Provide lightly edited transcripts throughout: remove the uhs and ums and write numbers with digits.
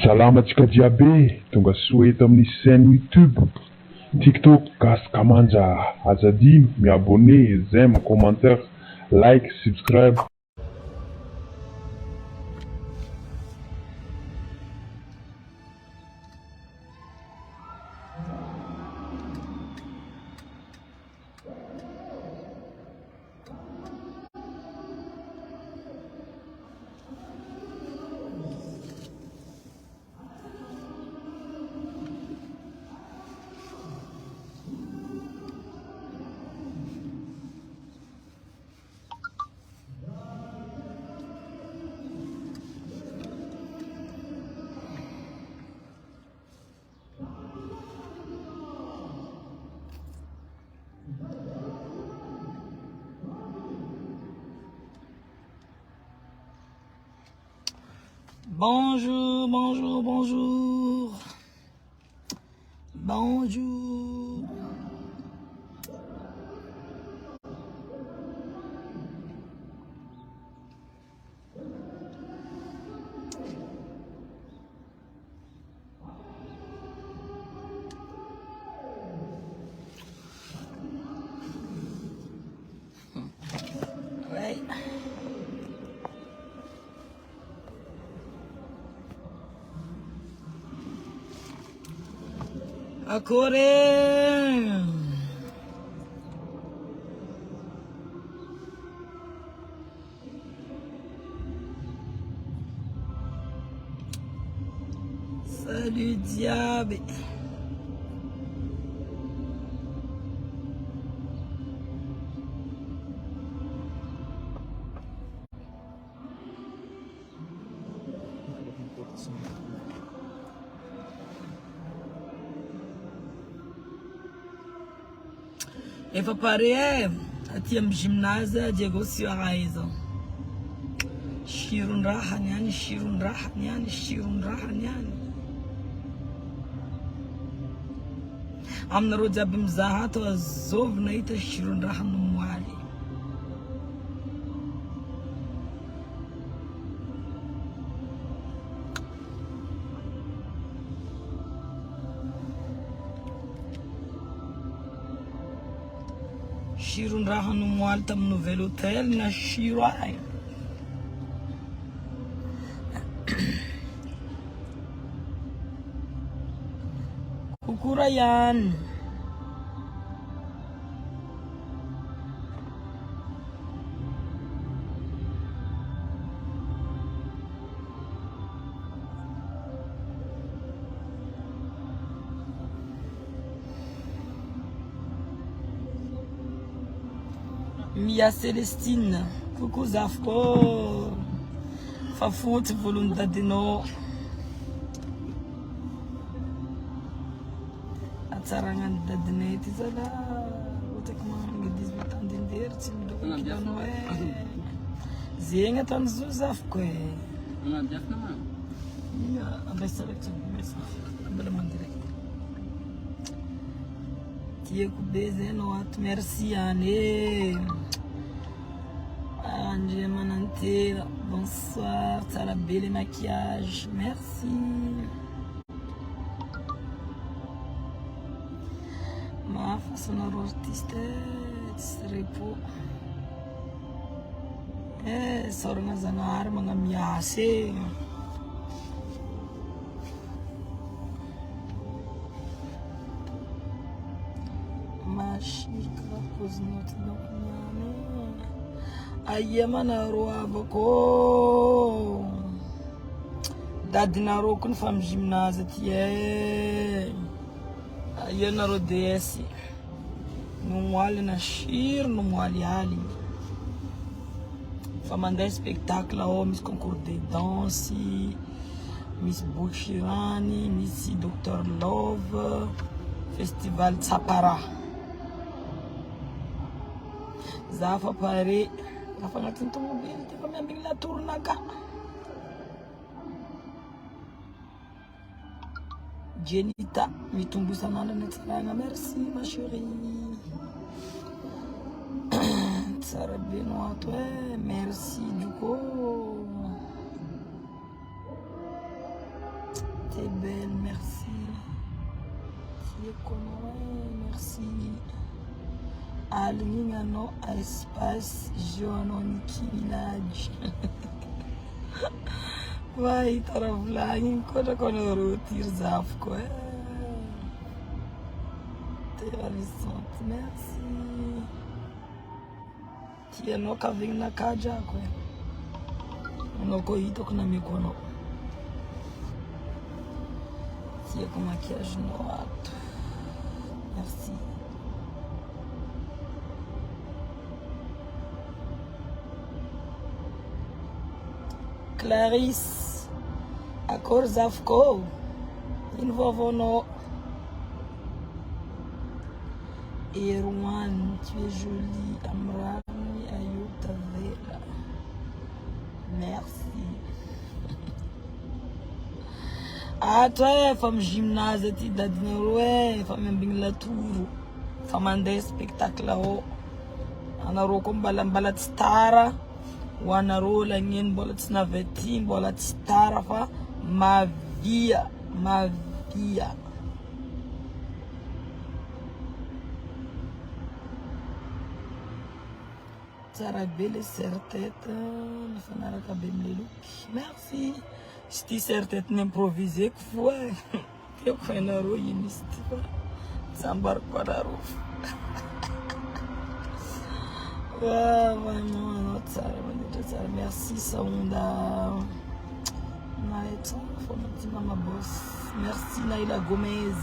Salamatsika jiaby tonga soa eto amin'ny chaîne YouTube, TikTok gasy kamanja azadino miabonné, j'aime, commentaire, like, subscribe. Bonjour, bonjour, bonjour. Bonjour. Ouais. A Corée. Salut diable. Efa pare aty amin'ny gymnase Diego Siaraiza. Shirondrahany yani, shirondrahany yani, shirondrahany yani. Aminareo jiaby mizaha ato azovy nahita shirondrahany moaly. Shirondrahany moaly tamin'ny nouvel hôtel na shiro ay. Coucou Ryan. Mia Célestine. Coucou Zafko. Fafoot volonté de no. Sarangan dadinay iti sala. Utak mga 18 ans din der. Simdo kilano Zenga tan Zuzaf ko eh. Diaf naman. Abay selection. Abay naman direct. Tiye ko beze no at merci ane. Ange Manante. Bonsoir. T'as la belle maquillage. Merci. Sonoro artiste repo sorana zanahary magnamiasy mashirika rapozinao ty donko niany aia manareo avako dadinareo koa ny fa amy gymnase aty aia nareo DS no moaly na shiro no moaly ali fa mandeha spectacle ao misy concours de danse misy Bouchirani misy Dr Love festival Tsapara za fa pare fa agnatin'ny tomobily ty fa miambigny latorona ka Jenita mitombo isan'andro tsaragna merci ma chérie. Tsara be no ato merci du coup. t'es belle, merci. Tu es comme merci. Alinha no espace, Jono Nicki Minaj. Vai, taravlagem, coisa quando eu tiro zafco. Terrorisante, merci. Tia no kaving na kaja, no coito com na mikono. Tia com maquiagem no ato. Merci. Clarisse, a cor zafco, in vovono. Erwan, tu es jolie, Amrani, Ayuta Vela. Merci. Ah, toi, femme gymnase, tu as dit, ouais, femme bien la tour, femme un spectacle là-haut. On a reconnu balat stara. Wana rola ngin bolat snavetin bolat starafa ma via Sarah belle serre-tête le fanara kabem le look merci sti serre-tête n'improvisé quoi que fanaro yiniste sambar kwadaro vraiment merci Saunda Naïta ma boss merci Naïla Gomez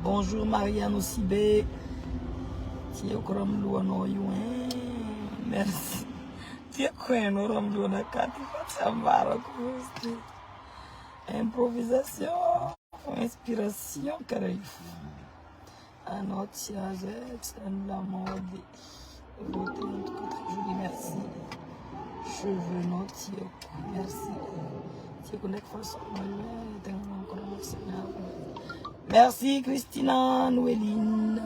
bonjour Marianne Osibé Tia Kram Luano Yuen merci Tia Kwen Oram Luana Kati Sambara improvisation inspiration carif Anotia Z la mode beauté en tout cas très jolie merci cheveux notiers merci tu connais façon merci Christina Noueline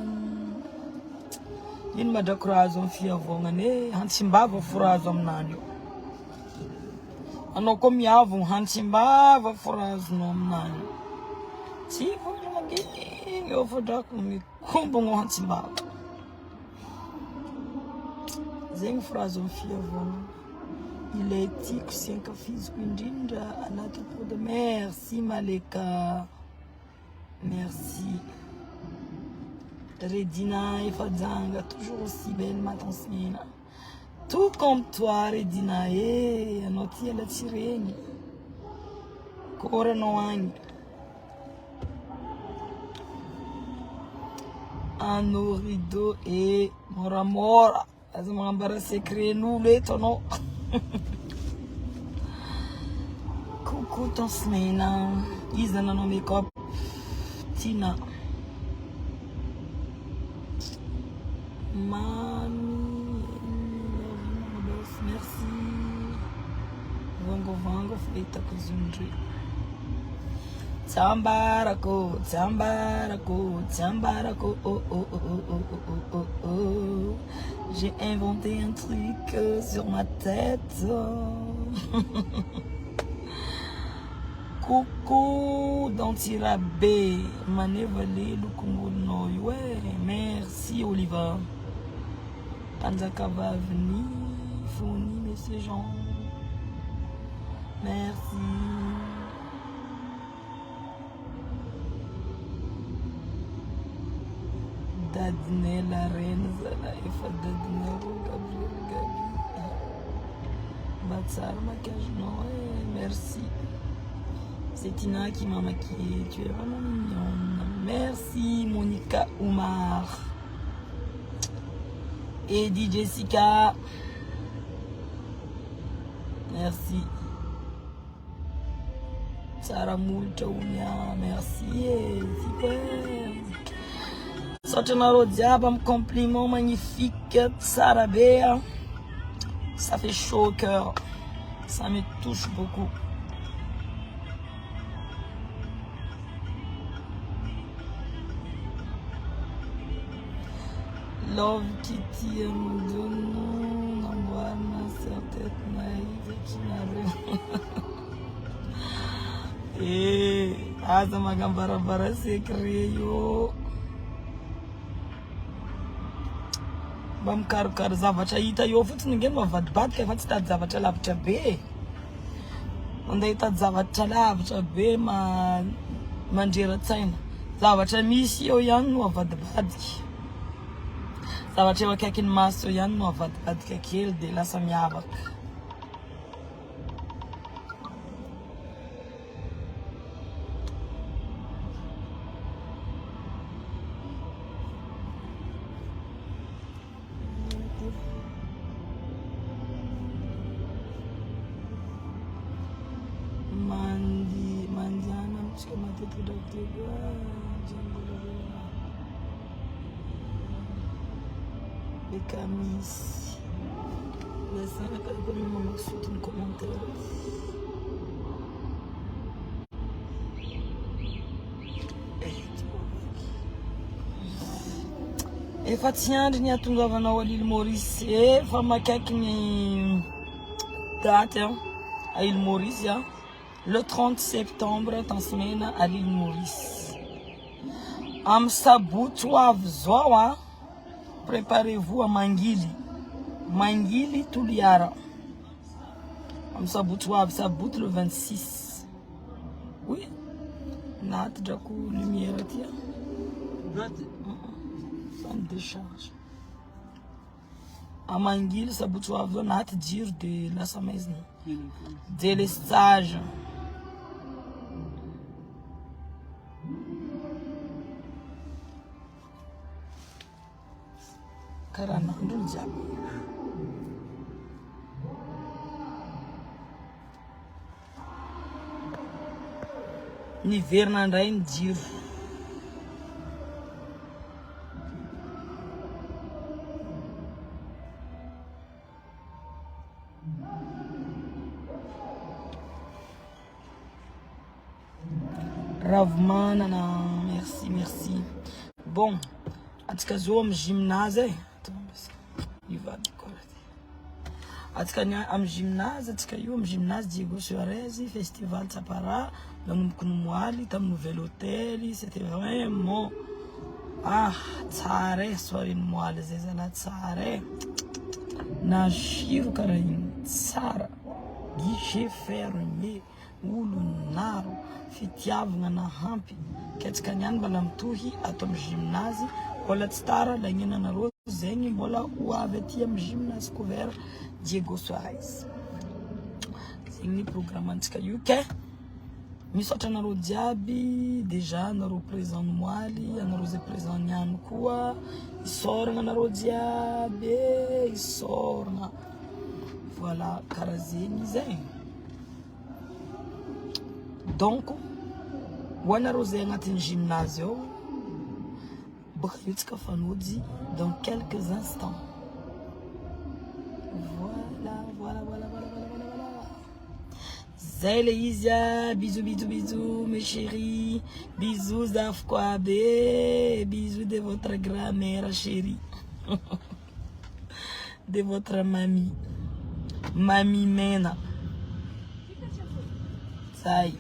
in ma dakrazon fia vongane hansimbava furazom nanyo ano kom yavon hansimbava furaznom nanyo si vongi yo fodak mi kumbongo hansimbava zeng furazom fia vong il est éthique 5 fils Quindinda anata pour de merci Maleka merci Redina et Fadzanga, toujours aussi belle, ma tansina. Tout comme toi, Redina, et Anoti la Tireni. Kore Noang. Ano rideau et Moramora. As m'embarrasse secret, nous les tonneaux. Coucou, tansina. Isana no make-up. Tina. Mami, merci. Vango, feita com zundri. Tambarako, oh. J'ai inventé un truc sur ma tête. Coucou, Dantirabé, Manévalé, Lukunguno, ouais, merci Oliver. Panzaka va venir, fournir mes ces gens. Merci. Dadine la reine, Zala, Efa Dadine, Gabriel, Batsar, maquillage, non, merci. C'est Tina qui m'a maquillée, tu es vraiment mignonne. Merci Monica Oumar. Eddie Jessica. Merci. Sarah Moultounia, merci. Super. Sortenaro Diable, un compliment magnifique. Sarah Béa. Ça fait chaud au cœur. Ça me touche beaucoup. Love Kitty Amudono, Namwana, certaine naïve qui n'arrive. aza magnambaravara secret io mba mikarokaro zavatra hita eo fotsiny ingeny mavadibadika efa tsy tady zavatra lavitra be mandeha hitady zavatra lavitra be mandrera-tsaina zavatra misy eo ihany no avadibadika zavatra eo akaikin'ny maso eo ihany no avadibadika kely dia lasa miavaka mandiana mitsika matetika drakoteko efa misy lasana karakory mamaky sotiny commentaire efa tsy andry ny atongavanao a l'île Maurice efa makaiky ny date à l'île Maurice le 30 septembre tansmena à l'île Maurice am sabotsy ho avy zao préparez-vous à Mangili Toliara am sabotsy ho avy sabotsy le 26 oui naty drako lumière aty ça me décharge a Mangily sabotsy ho avy zao naty jiro de lasa maizina délestage karaha nandro olo jiaby niverina indray ny jiro Ravmanana merci bon atsika zao amy gymnase atsika amy gymnase atsika io amy gymnase Diego Suarez festival Tsapara nanomboky Nomoaly tamin'ny nouvel hôtel c'était vraiment tsara soirée Nomoaly zay zala tsara nashiro karaha igny tsara guichet fermé olo naro fitiavagna nahampy katsika niany mbola mitohy ato amy gymnase mbola tsy tara lagnenanareo zegny mbola ho avy aty amy gymnase couvert Diego Suarez zegny programme antsika io ke misaotra anareo jiaby déjà anareo présent Nomoaly anareo zay présent niany koa isoragna anareo jiaby isoragna voilà karaha zegny zay donc ho anareo zay agnatin'ny gymnase ao boka io tsika fanojy dans quelques instants voilà zay le izy bisous mes chéris bisous zafy koa be bisous de votre grand-mère chérie de votre mamie Mena zay